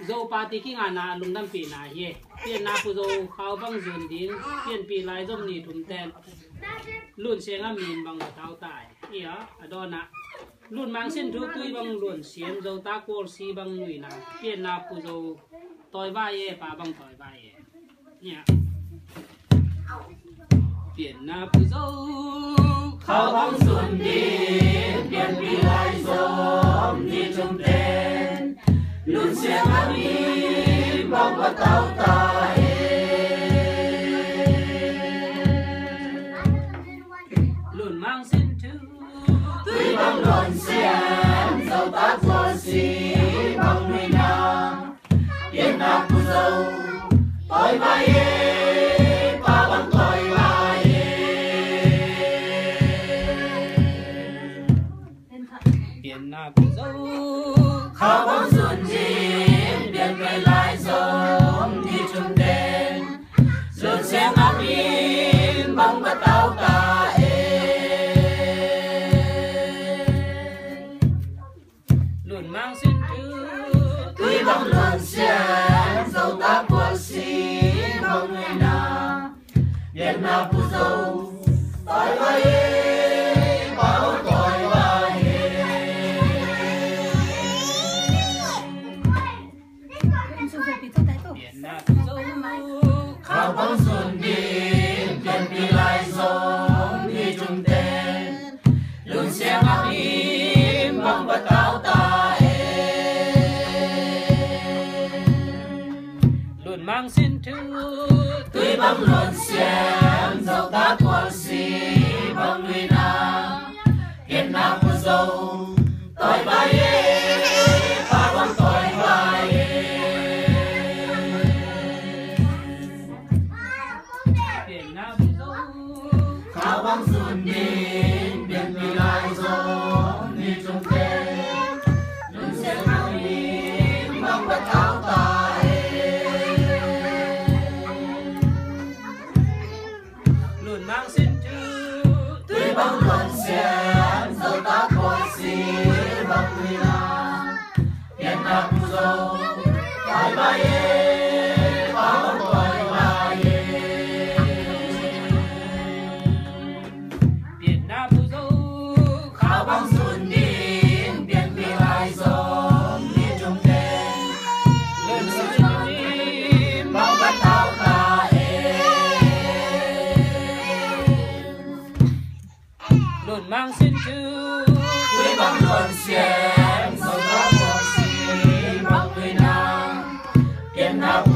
dâu party kinh na lùng đâm pì na ye piên na pu dâu khao băng dồn điên piên pì lại dôm nỉ thùng ten luôn xe ngắm nhìn bằng một tháo tải đó na luôn mang xin thu tuy bằng luôn xiêm dâu ta cô si bằng người na piên na pu dâu tỏi vai ye pa bằng tỏi vai ye nhá piên na pu dâu khao băng dồn điên piên pì lại dôm nỉ thùng ten luôn xe ngắm nhìn bằng một tháo tải luôn mang xin thu tuy bằng luôn xiêm dâu ta cô si bằng người na piên na pu dâu tỏi vai ye pa bằng tỏi vai piên na pu dâu khao băng dồn điên piên về lại dôm đi chung đen dồn xe ngắm nhìn bằng một táo ta luôn mang xin thứ tuy bằng luôn xiêm dâu ta của si bằng người na piên na pu dâu tỏi vai ye bao tỏi vai khao băng dồn điên piên pì lại dôm đi chung tên luôn xe ngắm nhìn bằng vật áo ta luôn mang xin thứ tuy bằng luôn xiêm dâu ta của si bằng người na piên na pu dâu tỏi vai ye pa bằng tỏi vai khao băng dồn điên piên pì lại dôm đi chung tên luôn xe ngắm nhìn bằng vật áo ta luôn mang xin thứ tuy bằng luôn xiêm dâu ta của si bằng người na piên na pu dâu tỏi vai ye pa bằng tỏi vai băng dồn điên piên pì lại dôm đi chung tên luôn xe ngắm nhìn bằng vật áo ta luôn mang xin thứ tuy bằng luôn xiêm dâu ta của si bằng người na piên na pu